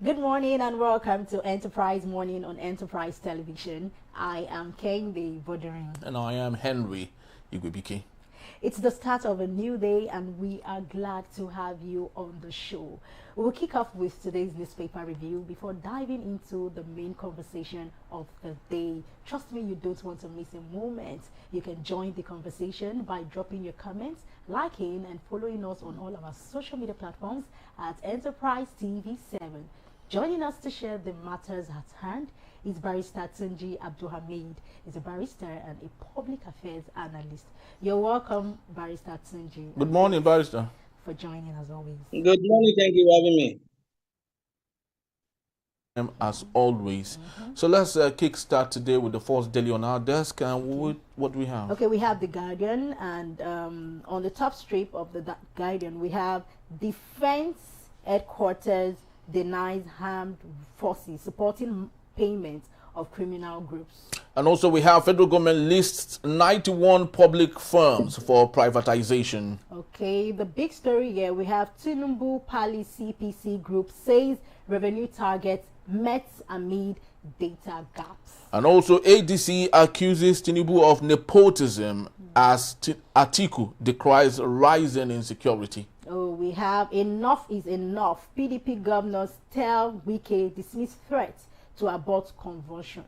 Good morning and welcome to Enterprise Morning on Enterprise Television. I am King the Bodering. And I am Henry Igwebike. It's the start of a new day and we are glad to have you on the show. We'll kick off with today's newspaper review before diving into the main conversation of the day. Trust me, you don't want to miss a moment. You can join the conversation by dropping your comments, liking and following us on all of our social media platforms at Enterprise TV 7. Joining us to share the matters at hand is Barrister Tunji Abdulhamid. He's a barrister and a public affairs analyst. You're welcome, Barrister Tunji. Good morning, Barrister. For joining as always. Good morning, thank you for having me. As always. So let's kickstart today with the first daily on our desk. And what do we have? Okay, we have The Guardian, and on the top strip of the Guardian, we have Defense Headquarters denies armed forces supporting payments of criminal groups. And also we have federal government lists 91 public firms for privatization. Okay, the big story here, we have Tinubu Pali CPC Group says revenue targets met amid data gaps. And also ADC accuses Tinubu of nepotism as Atiku decries rising insecurity. Oh, we have enough is enough. PDP governors tell Wike dismiss threats to abort convention.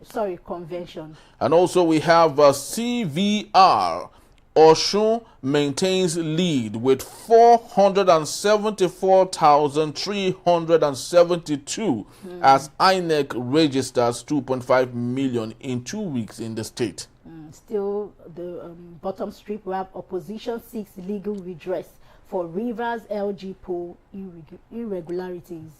And also we have CVR. Oshun maintains lead with 474,372 as INEC registers 2.5 million in 2 weeks in the state. Still, the bottom strip, we have opposition seeks legal redress for Rivers LG poll irregularities.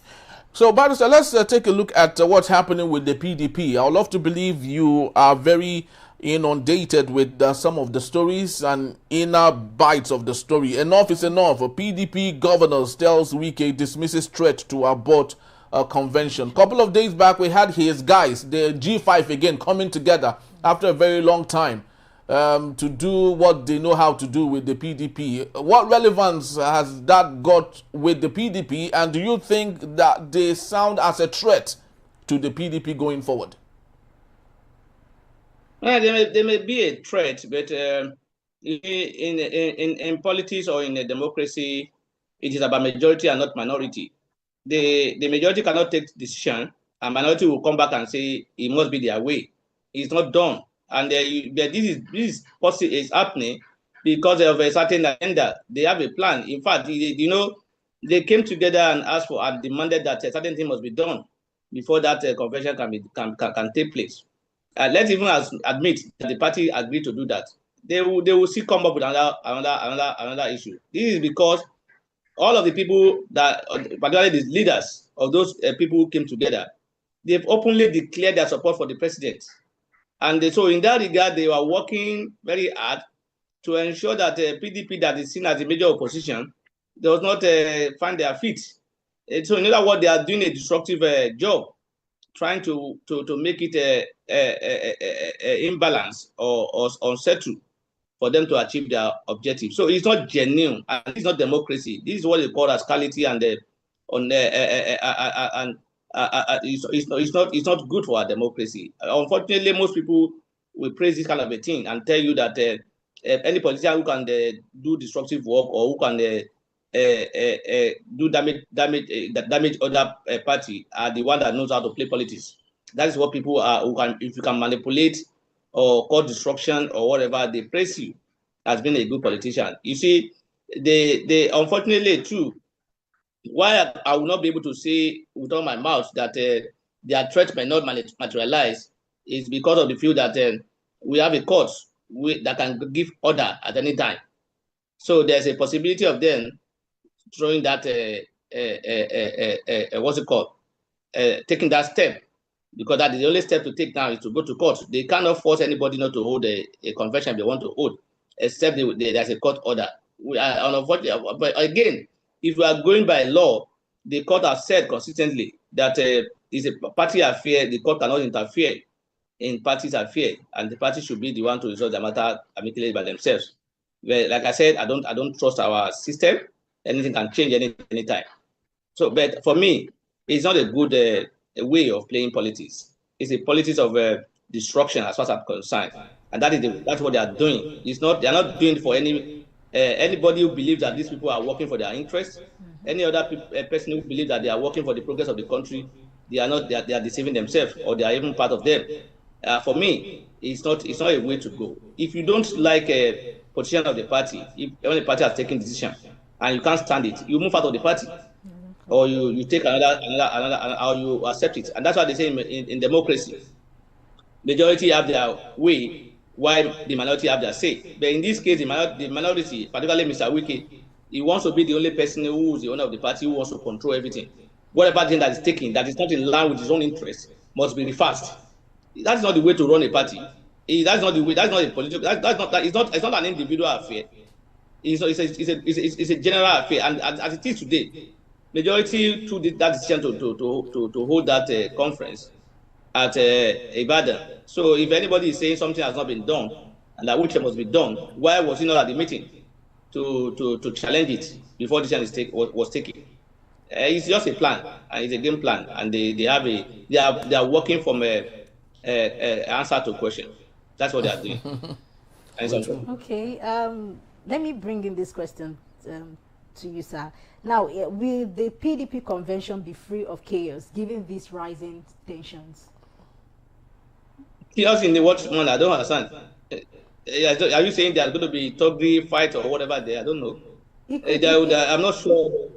So, Barrister, let's take a look at what's happening with the PDP. I would love to believe you are very inundated with some of the stories and inner bites of the story. Enough is enough. A PDP governor tells Wike dismisses threat to abort a convention. A couple of days back, we had his guys, the G5 again, coming together after a very long time to do what they know how to do with the PDP. What relevance has that got with the PDP, and do you think that they sound as a threat to the PDP going forward? Well, they may be a threat, but in politics or in a democracy, it is about majority and not minority. The majority cannot take decision, and minority will come back and say it must be their way. It's not done, and this is happening because of a certain agenda. They have a plan. In fact, they came together and asked for and demanded that a certain thing must be done before that convention can take place. Let's even admit that the party agreed to do that. They will still come up with another issue. This is because all of the people that, particularly the leaders of those people who came together, they've openly declared their support for the president. And so in that regard, they were working very hard to ensure that the PDP that is seen as a major opposition does not find their feet. And so in other words, they are doing a destructive job, trying to make it a imbalance or unsettled for them to achieve their objective. So it's not genuine, and it's not democracy. This is what they call rascality, and it's not good for our democracy. Unfortunately, most people will praise this kind of a thing and tell you that any politician who can do destructive work or who can do damage other party are the one that knows how to play politics. That is what people are who can, if you can manipulate or cause destruction or whatever, they praise you as being a good politician. You see, they unfortunately too. Why I will not be able to say with all my mouth that their threat may not materialize is because of the view that we have a court that can give order at any time. So there's a possibility of them throwing that what's it called? Taking that step, because that is the only step to take now is to go to court. They cannot force anybody not to hold a convention if they want to hold, except there's a court order. Unfortunately, but again, if we are going by law, the court has said consistently that it's a party affair. The court cannot interfere in parties' affair, and the party should be the one to resolve the matter amicably by themselves. Well, like I said, I don't trust our system. Anything can change anytime. So, but for me, It's not a good way of playing politics. It's a politics of destruction, as far as I'm concerned, and that's what they are doing. It's not they are not doing it for anybody who believes that these people are working for their interests. Any other person who believes that they are working for the progress of the country, they are not. They are deceiving themselves, or they are even part of them. For me, it's not a way to go. If you don't like a position of the party, if when the party has taken decision and you can't stand it, you move out of the party, or you take another, or you accept it. And that's what they say in democracy. Majority have their way, while the minority have their say. But in this case, the minority, particularly Mr. Wike, he wants to be the only person who is the owner of the party, who wants to control everything. Whatever thing that is taken that is not in line with his own interest must be reversed. That's not the way to run a party. That's not the way. That's not a political. It's not an individual affair. It's a general affair. And as it is today, majority took that decision to hold that conference at Ibadan. So if anybody is saying something has not been done and that which must be done, why was he not at the meeting to challenge it before the decision was taken? It's just a plan, and it's a game plan, and they are working from a answer to question. That's what they are doing. Okay. Let me bring in this question to you, sir. Now, will the PDP convention be free of chaos given these rising tensions? Chaos in the what manner? I don't understand. Are you saying there's going to be thuggery, fight, or whatever there? I don't know. I'm not sure.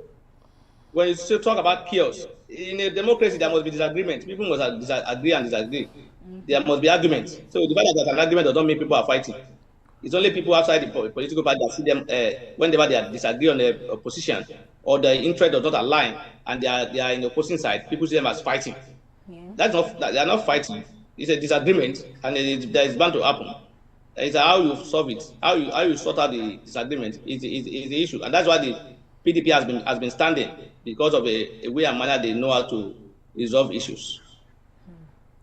When you still talk about chaos, in a democracy, there must be disagreement. People must agree and disagree. There must be arguments. So the fact that there's an argument does not mean people are fighting. It's only people outside the political party that see them whenever they disagree on the position or the interest does not align and they are in the opposing side. People see them as fighting. Yeah. They are not fighting. It's a disagreement, and that is bound to happen. It's how you solve it, how you sort out the disagreement is the issue, and that's why the PDP has been standing, because of a way and manner they know how to resolve issues.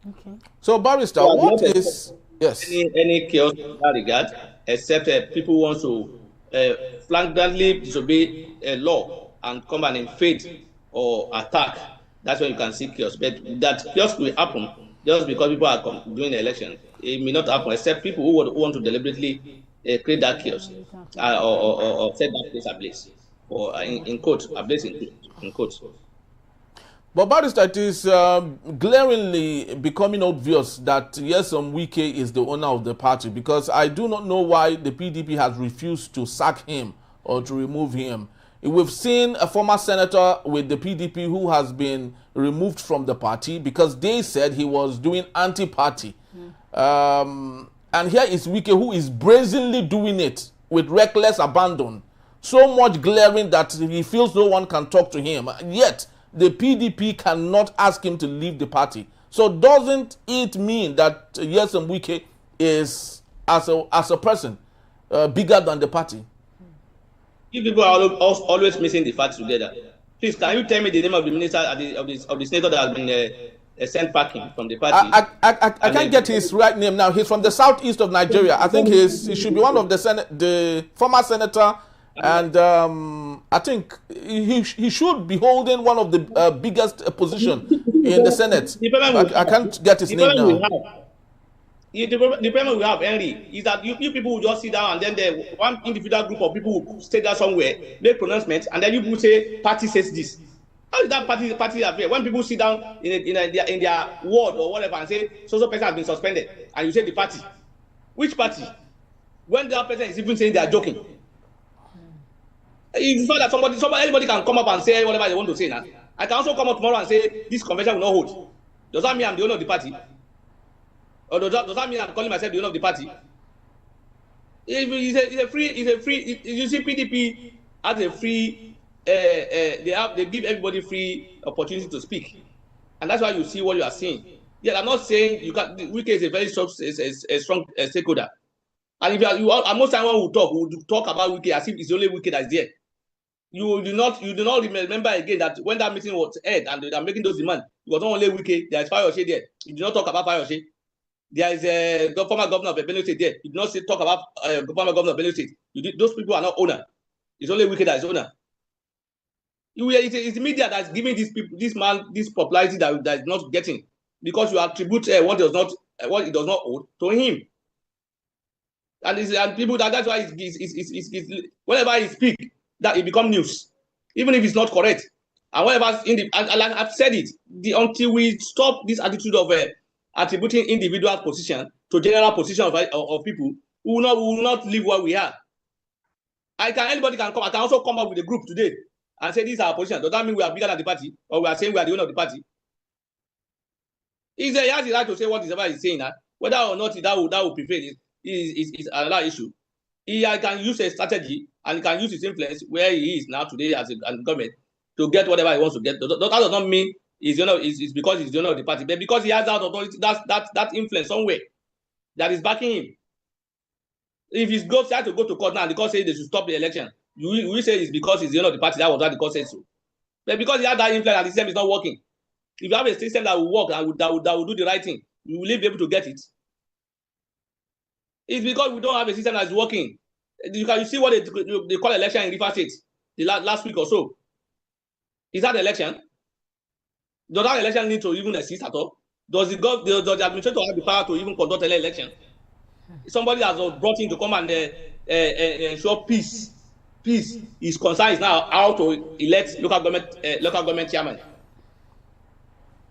Okay. So, Barrister, so what is any chaos in that regard, except people who want to flagrantly disobey a law and come and invade or attack? That's when you can see chaos. But that chaos will happen just because people are doing the election. It may not happen, except people who want to deliberately create that chaos or set that place ablaze, or in quotes, ablaze in quotes. But Barrister, it is glaringly becoming obvious that Nyesom Wike is the owner of the party, because I do not know why the PDP has refused to sack him or to remove him. We've seen a former senator with the PDP who has been removed from the party because they said he was doing anti-party. And here is Wike, who is brazenly doing it with reckless abandon. So much glaring that he feels no one can talk to him. Yet, the PDP cannot ask him to leave the party. So doesn't it mean that Nyesom Wike is, as a person, bigger than the party? You people are always missing the facts together. Please, can you tell me the name of the minister of the senator that has been sent packing from the party? I can't get his right name now. He's from the southeast of Nigeria. I think he should be one of the former senator. And I think he should be holding one of the biggest position in the Senate. I can't get his name now. The problem we have, Henry, is that you people will just sit down and then one individual group of people will stay there somewhere, make pronouncements, and then you people say party says this. How is that party affair? When people sit down in their ward or whatever and say so person has been suspended, and you say the party, which party? When the other person is even saying they are joking. It's not that anybody can come up and say whatever they want to say now. I can also come up tomorrow and say this convention will not hold. Does that mean I'm the owner of the party? Or does that mean I'm calling myself the owner of the party? It's a free. You see, PDP has a free. They give everybody free opportunity to speak, and that's why you see what you are seeing. Yeah, I'm not saying you can. Wike is a very strong stakeholder, and if most time when we talk about Wike as if it's the only Wike that's there. You do not remember again that when that meeting was held and they are making those demands, it was not only Wike. There is Fayose there. You do not talk about Fayose. There is a former governor of Benue State there. You do not talk about former governor of Benue State. Those people are not owner. It's only Wike that is owner. It's the media that's giving these people, this man, this popularity that is not getting, because you attribute what it does not hold to him. And people that's why whenever he speak, that it become news, even if it's not correct. And whatever and I've said it, until we stop this attitude of attributing individual position to general position of people, we will not live where we are. Anybody can come. I can also come up with a group today and say this is our position. Does that mean we are bigger than the party, or we are saying we are the owner of the party? He has the right to say whatever he's saying. Whether or not that will prevail is another issue. He can use a strategy and he can use his influence where he is now today as a government to get whatever he wants to get. That does not mean it's because he's the owner of the party, but because he has that authority, that influence somewhere that is backing him. If he tries to go to court now and the court says they should stop the election, you say it's because he's the owner of the party. That was why the court said so. But because he has that influence and the system is not working, if you have a system that will work and that will do the right thing, you will be able to get it. It's because we don't have a system that is working. You see what they call election in Rivers State the last week or so. Is that election? Does that election need to even exist at all? Does the administrator have the power to even conduct an election? Somebody has brought in to come and ensure peace. Peace is concerned is now how to elect local government chairman.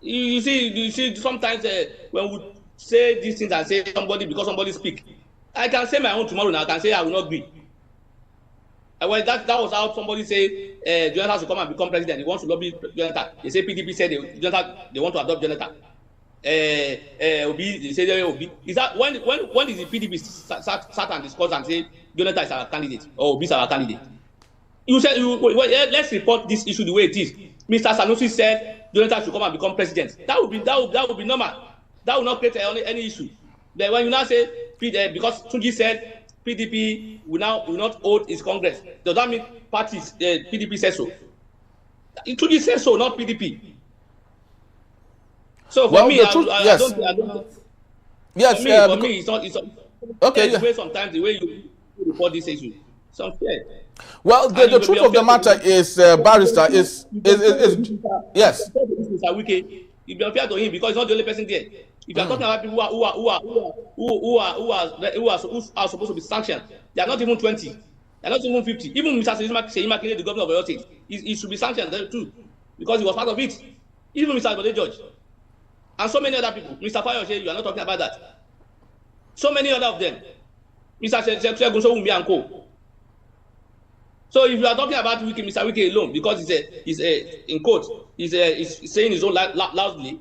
You see, sometimes when we say these things and say because somebody speak, I can say my own tomorrow now. I can say I will not be. Well, that was how somebody say Jonathan should come and become president. He wants to lobby Jonathan. They say PDP said they want to adopt Jonathan. Obi, they say they Obi. Is that when did the PDP sat and discuss and say Jonathan is our candidate or Obi is our candidate? You said let's report this issue the way it is. Mr. Sanusi said Jonathan should come and become president. That would be normal. That will not create any issue. Then when you now say because Tunji said PDP will not hold its Congress, does that mean parties PDP says so? Tunji says so, not PDP. So for me, I don't. Yes. For me, it's not. Okay. The way sometimes the way you report this issue, it's unfair. Well, the truth of the matter is, barrister is yes. Mr. Wike, you'll be unfair to him because he's not the only person there. If you are talking about people who are supposed to be sanctioned, they are not even 20. They are not even 50. Even Mr. Seyi Makinde, the governor of Oyo State, he should be sanctioned there too, because he was part of it. Even Mr. Bode George and so many other people. Mr. Fayose, you are not talking about that. So many other of them. Mr. Segun Sowunmi and co. So if you are talking about Mr. Wike alone, because he's in quote, he's saying his own loudly,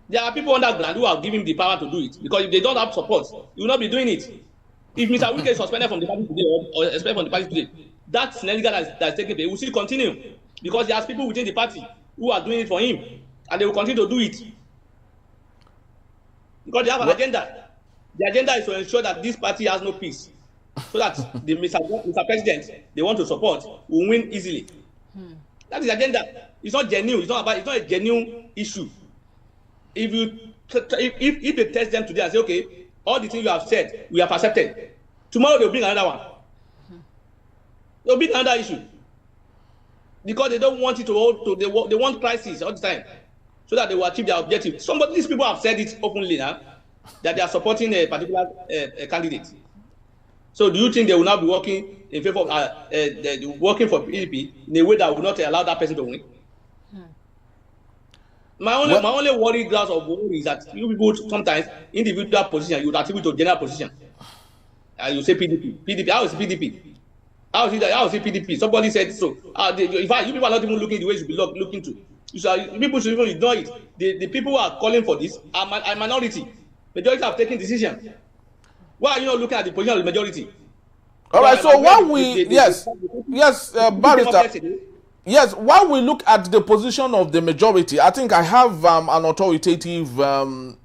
there are people underground who are giving him the power to do it. Because if they don't have support, he will not be doing it. If Mr. Wike is suspended from the party today or expelled from the party today, that shenanigan that's taking place will still continue, because he has people within the party who are doing it for him, and they will continue to do it because they have an agenda. The agenda is to ensure that this party has no peace, so that the Mr. President they want to support will win easily. That is the agenda. It's not genuine. It's not a genuine issue. If they test them today and say, okay, all the things you have said, we have accepted. Tomorrow they'll bring another one. They'll bring another issue. Because they don't want it to hold to, they want crisis all the time, so that they will achieve their objective. These people have said it openly now, that they are supporting a particular candidate. So do you think they will now be working in favor of working for PDP in a way that will not allow that person to win? My only worry grounds of worry is that you people sometimes individual position you would attribute to general position. You say PDP. How is PDP? How is it PDP? Somebody said so. In fact, you people are not even looking the way you should be looking to. People should even ignore it. The people who are calling for this are a minority. Majority have taken decision. Why are you not looking at the position of the majority? All right. So while we barrister. Yes, while we look at the position of the majority, I think I have an authoritative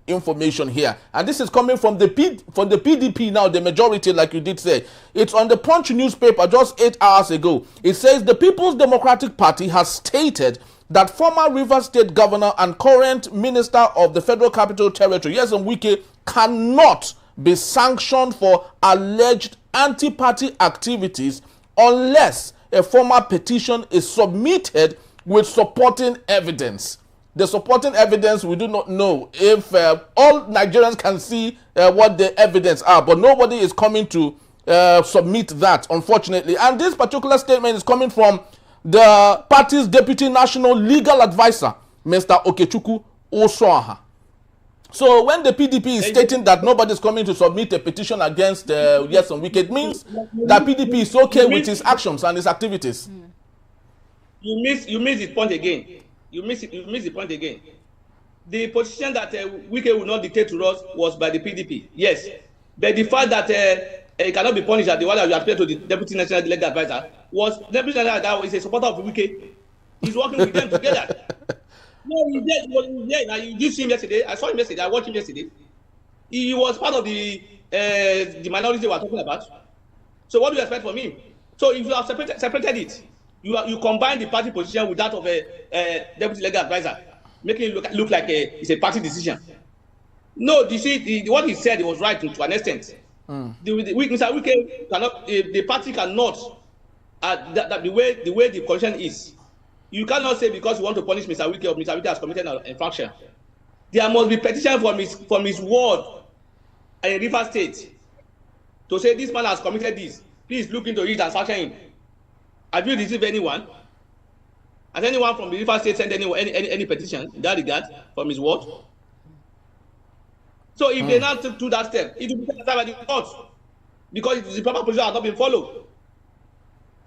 information here. And this is coming from the PDP now, the majority, like you did say. It's on the Punch newspaper just 8 hours ago. It says the People's Democratic Party has stated that former Rivers State Governor and current Minister of the Federal Capital Territory, Nyesom Wike, cannot be sanctioned for alleged anti-party activities unless a formal petition is submitted with supporting evidence. The supporting evidence, we do not know if all Nigerians can see what the evidence are, but nobody is coming to submit that, unfortunately. And this particular statement is coming from the party's deputy national legal advisor, Mr. Okechukwu Osoaha. So when the PDP is stating that nobody is coming to submit a petition against Yes and Wike, it means that PDP is okay with his actions and his activities. You miss the point again. You miss the point again. The position that Wike would not dictate to us was by the PDP. Yes, but the fact that it cannot be punished at the one that you appeal to the deputy national legal advisor was deputy national advisor is a supporter of Wike. He's working with them together. No, he's there. Now you did see him yesterday. I saw him yesterday. I watched him yesterday. He was part of the minority we were talking about. So what do you expect from him? So if you have separated it, you combine the party position with that of a deputy legal advisor, making it look like it's a party decision. No, you see, what he said was right to an extent. Mr. Wike cannot, the party cannot, the way the condition is, you cannot say because you want to punish Mr. Wike or Mr. Wike has committed an infraction. There must be petition from his ward in River State to say this man has committed this. Please look into it and sanction him. Have you received anyone? Has anyone from the River State sent any petition in that regard from his ward? So if they now took that step, it will be taken by the court because the proper procedure has not been followed.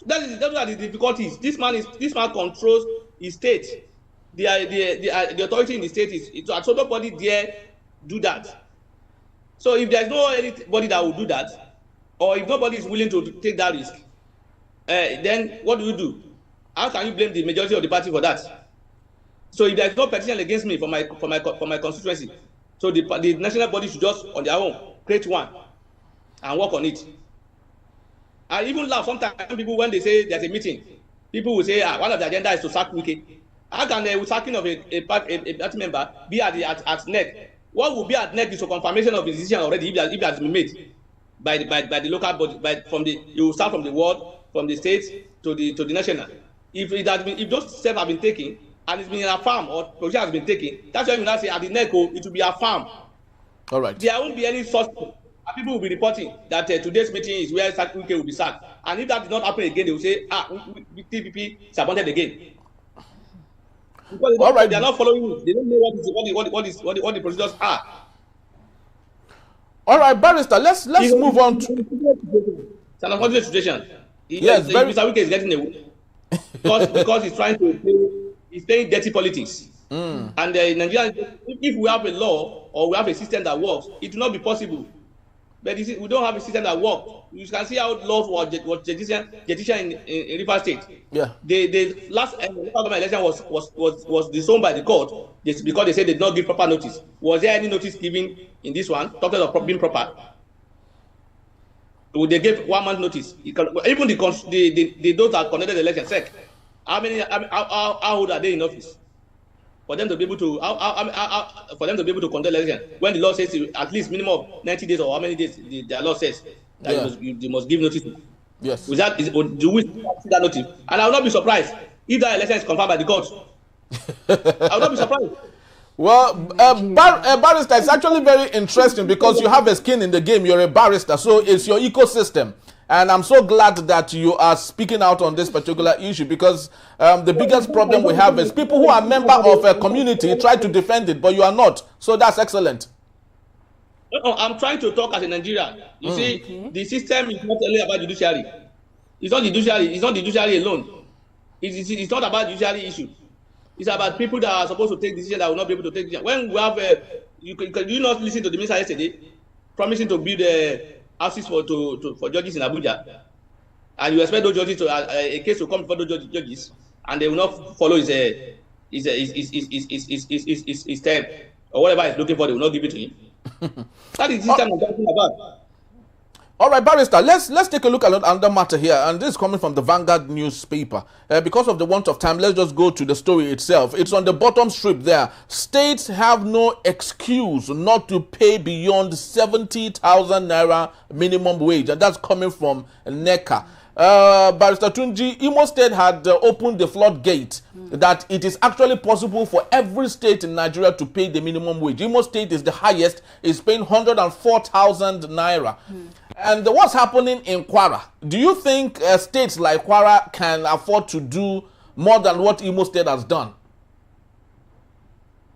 Those are the difficulties. This man controls his state. The authority in the state is so nobody dare do that. So if there is no anybody that will do that, or if nobody is willing to take that risk, then what do? How can you blame the majority of the party for that? So if there is no petition against me for my constituency, so the national body should just on their own create one and work on it. I even laugh sometimes people when they say there's a meeting. People will say, one of the agenda is to sack Wike. How can the sacking of a party member be at NEC? What will be at NEC is a confirmation of his decision already if it has been made by the local body. You will start from the ward, from the state to the national. If those steps have been taken and it's been affirmed or position has been taken, that's why you now say at the NEC it will be affirmed. All right. There won't be any such. People will be reporting that today's meeting is where Wike will be sacked. And if that did not happen again, they will say, TPP is appointed again. Because they are not following it. They don't know what the procedures are. All right, Barrister, let's move on to... It's an unfortunate situation. Yes, Mr. Wike is getting away. because he's trying to he's playing dirty politics. And in Nigeria, if we have a law or we have a system that works, it will not be possible. But we don't have a system that works. You can see how laws was judicial in River State. Yeah. The last local government election was disowned by the court because they said they did not give proper notice. Was there any notice given in this one? Talking of being proper. They gave 1 month notice. Even those that conducted the election, SEC, how old are they in office? For them to be able to conduct election when the law says at least minimum of 90 days or how many days the law says that you must give notice. Yes. Do we see that notice? And I will not be surprised if that election is confirmed by the court. I will not be surprised. Well, barrister, it's actually very interesting because you have a skin in the game. You're a barrister, so it's your ecosystem. And I'm so glad that you are speaking out on this particular issue because the biggest problem we have is people who are member of a community try to defend it, but you are not. So that's excellent. No, I'm trying to talk as a Nigerian. You see, the system is not only about judiciary. It's not the judiciary alone. It's not about judiciary issue. It's about people that are supposed to take decisions that will not be able to take decisions. When we have, you not listen to the minister yesterday, promising to build houses for judges in Abuja, and you expect those judges a case to come before those judges, and they will not follow his term or whatever he's looking for. They will not give it to him. That is the system I'm talking about. All right, barrister, let's take a look at another matter here, and this is coming from the Vanguard newspaper. Because of the want of time, let's just go to the story itself. It's on the bottom strip there. States have no excuse not to pay beyond 70,000 naira minimum wage, and that's coming from NECA. Barrister Tunji, Imo State had opened the floodgate that it is actually possible for every state in Nigeria to pay the minimum wage. Imo State is the highest, is paying 104,000 naira. And what's happening in Kwara? Do you think states like Kwara can afford to do more than what Imo State has done?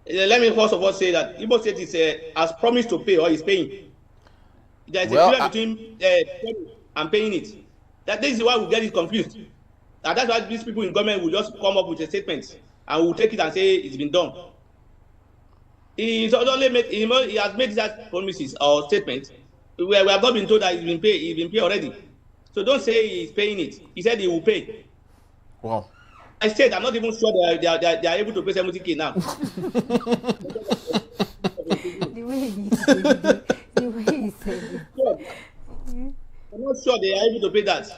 Let me first of all say that Imo State is, has promised to pay or is paying. There is a difference between paying and paying it. This is why we get it confused. And that's why these people in government will just come up with a statement and will take it and say it's been done. He has made that promises or statements. We have not been told that he's been paid already. So don't say he's paying it. He said he will pay. Wow. I said I'm not even sure they are able to pay 70K now. The way he said it. I'm not sure they are able to pay that.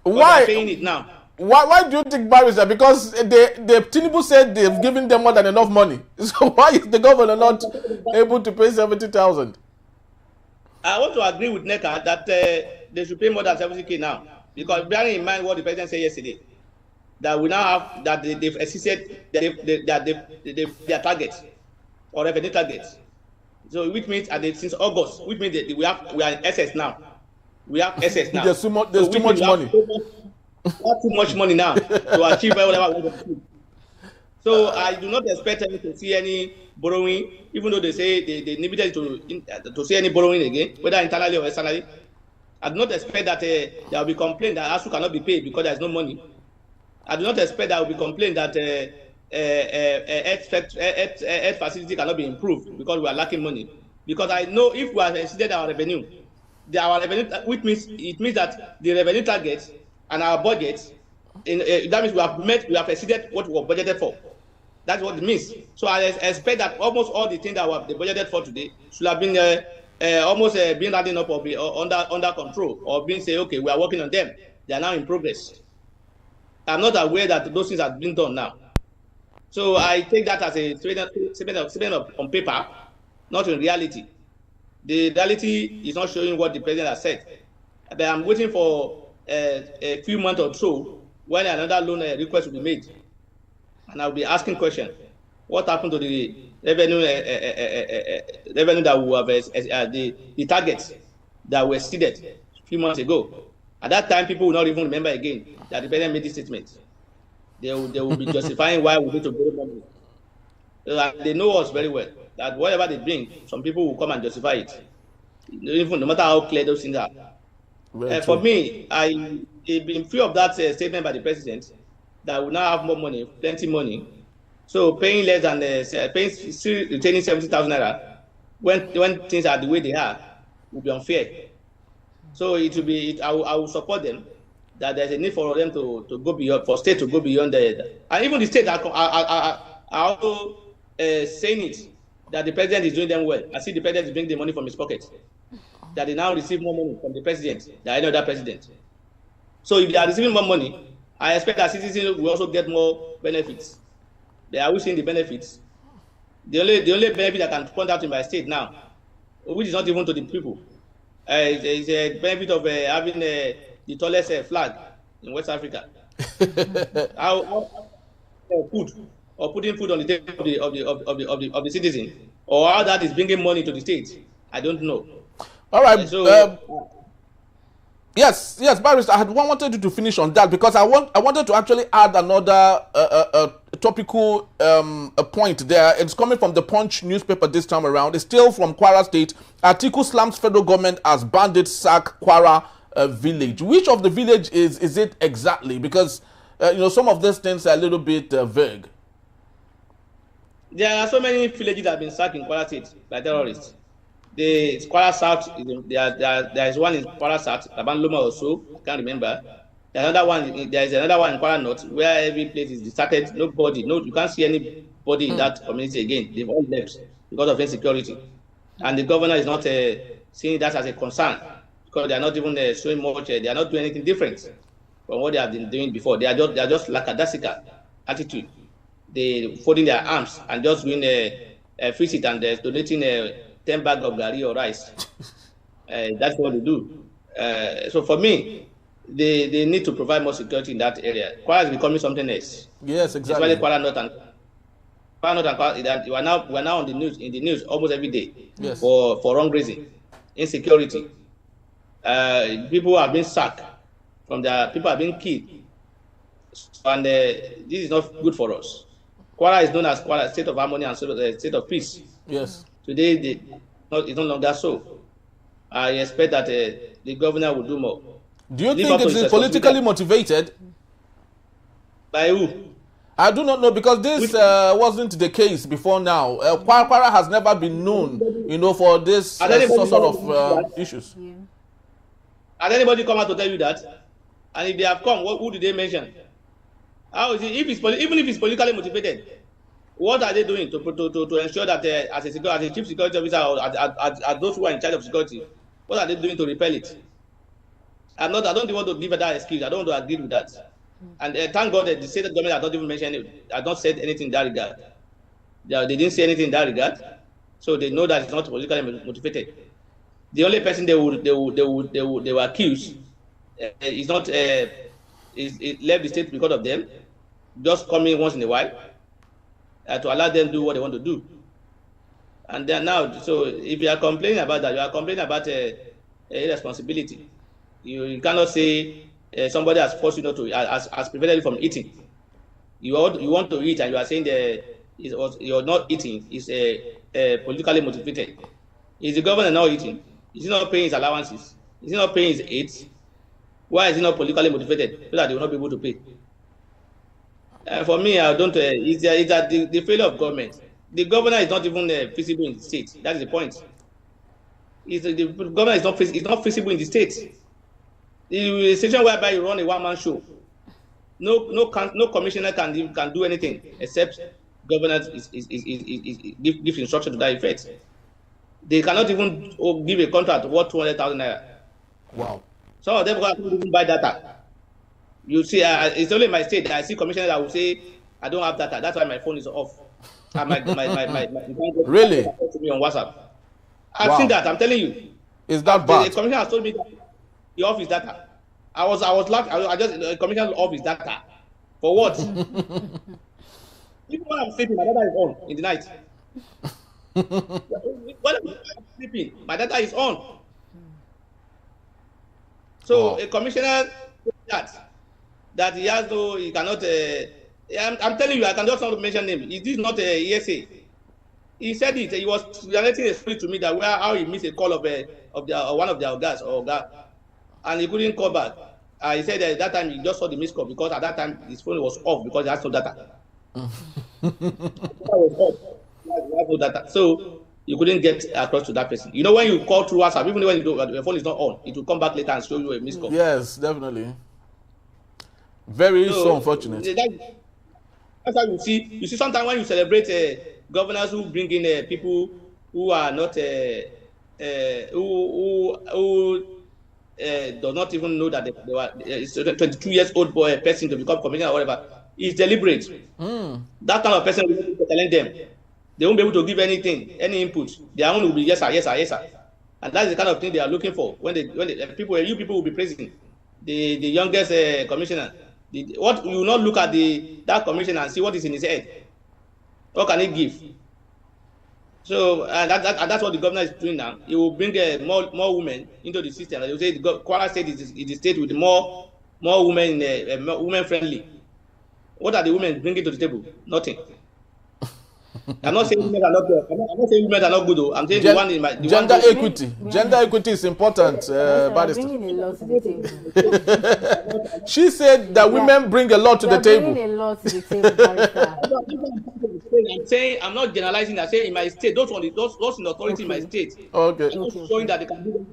Why? They're paying it now. Why do you think, Barrister? Because the Tinubu said they've given them more than enough money. So why is the governor not able to pay 70,000? I want to agree with NECA that they should pay more than 70K now. Because bearing in mind what the president said yesterday, that we now have that they've exceeded their target or revenue target. So which means since August, which means that we are in excess now. We have excess now. There's too much money. We have too much money now to achieve whatever we want to achieve. So I do not expect to see any borrowing, even though they say they needed to see any borrowing again, whether internally or externally. I do not expect that there will be complaint that ASU cannot be paid because there is no money. I do not expect there will be complaint that health facility cannot be improved because we are lacking money. Because I know if we have exceeded our revenue, which means it means that the revenue targets and our budget, that means we have exceeded what we were budgeted for. That's what it means. So I expect that almost all the things that they budgeted for today should have been almost being adding up or be under control, or being say, okay, we are working on them. They are now in progress. I'm not aware that those things have been done now. So I take that as a statement on paper, not in reality. The reality is not showing what the president has said. But I'm waiting for a few months or so when another loan request will be made. And I'll be asking questions. What happened to the revenue that we have, the targets that were exceeded a few months ago? At that time, people will not even remember again that the president made this statement. They will be justifying why we need to borrow money. They know us very well, that whatever they bring, some people will come and justify it, even no matter how clear those things are. For me, I've been free of that statement by the president that we now have more money, plenty money. So paying less than still retaining 70,000 naira when things are the way they are will be unfair. So it will be. I will support them. That there's a need for them to go beyond, for state to go beyond and even the state are also saying it, that the president is doing them well. I see the president is bringing the money from his pocket, that they now receive more money from the president than any other president. So if they are receiving more money, I expect that citizens will also get more benefits. They are seeing the benefits. The only benefit I can point out in my state now, which is not even to the people, is a benefit of having the tallest flag in West Africa. How food or putting food on the table of the citizen, or how that is bringing money to the state, I don't know. All right. Yes, Barrister, I wanted you to finish on that because I wanted to actually add another topical point there. It's coming from the Punch newspaper this time around. It's still from Kwara State. Atiku slams federal government as bandits sack Kwara village. Which of the village is it exactly? Because some of these things are a little bit vague. There are so many villages that have been sacked in Kwara State by terrorists. The Kwara South, there is one in Kwara South, Tabanloma also, I can't remember. There is another one in Kwara North, where every place is deserted. You can't see anybody in that community again. They've all left because of insecurity. And the governor is not seeing that as a concern, because they are not even showing much, they are not doing anything different from what they have been doing before. They are just lackadaisical attitude. They folding their arms and just doing a visit and donating 10 bags of gari or rice. That's what they do. So for me, they need to provide more security in that area. Kwara is becoming something else. Yes, exactly. Especially Kwara North and Kwara, we are now on the news almost every day. Yes. For wrong reason, insecurity. People have been sacked from people have been killed, and this is not good for us. Kwara is known as Kwara, state of harmony and state of peace. Yes. Today, it's no longer so. I expect that the governor will do more. Do you think it is politically motivated? By who? I do not know, because this wasn't the case before now. Kwara has never been known, for this sort of issues. Yeah. Has anybody come out to tell you that? And if they have come, who did they mention? How is it? Even if it's politically motivated, what are they doing to ensure that as a chief security officer or as those who are in charge of security, what are they doing to repel it? I don't want to give that excuse. I don't want to agree with that. And thank God that the state government has not even mentioned it. I don't said anything in that regard. They didn't say anything in that regard, so they know that it's not politically motivated. The only person they will accuse is not it left the state because of them, just coming once in a while to allow them to do what they want to do. And then now, so if you are complaining about that, you are complaining about irresponsibility. You cannot say somebody has forced you not to, has prevented you from eating. You want to eat, and you are saying you're not eating is politically motivated. Is the governor not eating? Is he not paying his allowances? Is he not paying his aids? Why is he not politically motivated so that they will not be able to pay? For me, I don't. It's that the failure of government. The governor is not even feasible in the state. That is the point. The governor is not feasible in the state. The situation whereby you run a one-man show, no commissioner can do anything except governor give instruction to that effect. They cannot even give a contract worth 200,000 naira. Wow. Some of them can't even buy data. You see, it's only in my state that I see commissioners that will say, I don't have data. That's why my phone is off. Really? To me on WhatsApp. I've seen that. I'm telling you. Is that bad? The commissioner has told me that he off his data. I was laughing. The commissioner off his data. For what? Even when I'm sleeping, my data is on in the night. When I'm sleeping, my data is on. So a commissioner that he has he cannot. I'm telling you, I can just not mention him. It is not a ESA. He said it. He was relating a story to me that how he missed a call of one of their guys and he couldn't call back. He said that time he just saw the missed call because at that time his phone was off because he has no data. He has no data, so you couldn't get across to that person. When you call through WhatsApp, even when your phone is not on, it will come back later and show you a missed call. Yes, definitely. So unfortunate. That's how you see sometimes when you celebrate governors who bring in people who are not who does not even know that they were it's a 22 years old person to become commissioner or whatever. It's deliberate. That kind of person will be telling them. They won't be able to give anything, any input. Their own will be yes sir, yes sir, yes sir. And that's the kind of thing they are looking for when you people will be praising the youngest commissioner. What you will not look at that commissioner and see what is in his head. What can he give? So that's what the governor is doing now. He will bring more women into the system. They will say Kwara State is the state with more women, women friendly. What are the women bringing to the table? Nothing. I'm not saying women are not good. I'm not saying women are not good. Though. I'm saying gender equity. Gender equity is important. Bringing a lot to the table. She said that women bring a lot to the table. Bringing a lot to the table. I'm saying I'm not generalizing. I say in my state, those in authority in my state. Okay. Showing that they can do.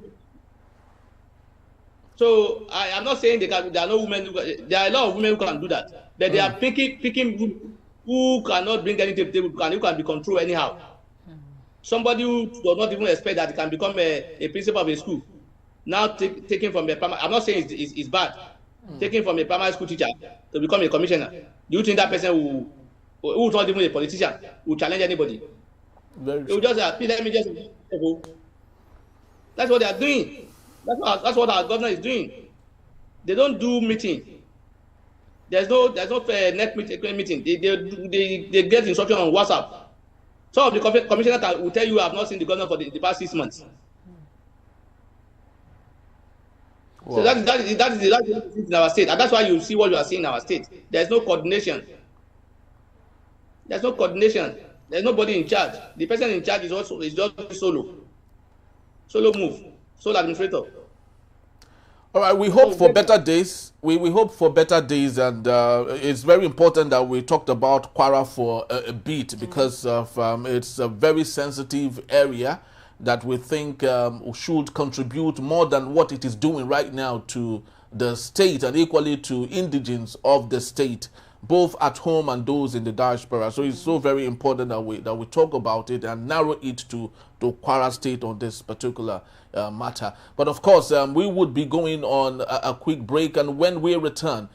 So I'm not saying there are no women. There are a lot of women who can do that, but they are picking who cannot bring anything to the table, who can be controlled anyhow. Somebody who does not even expect that he can become a principal of a school, now taking from a primary. I'm not saying it's bad. Taking from a primary school teacher to become a commissioner. Do you think that person who is not even a politician will challenge anybody? They will just say, let me just. That's what they are doing. That's what our governor is doing. They don't do meeting. There's no net meeting. They get instruction on WhatsApp. Some of the commissioners will tell you I have not seen the governor for the past 6 months. Wow. So that is in our state, and that's why you see what you are seeing in our state. There's no coordination. There's no coordination. There's nobody in charge. The person in charge is just solo move, sole administrator. All right, we hope for better days. We hope for better days, and it's very important that we talked about Kwara for a bit because of it's a very sensitive area that we think should contribute more than what it is doing right now to the state and equally to indigents of the state, both at home and those in the diaspora. So it's so very important that we talk about it and narrow it to Kwara State on this particular matter. But of course, we would be going on a quick break, and when we return,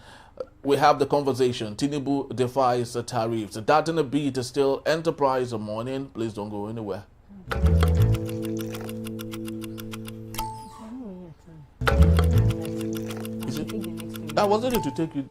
we have the conversation. Tinubu defies the tariffs. That in a beat is still Enterprise Morning. Please don't go anywhere. I was ready to take you.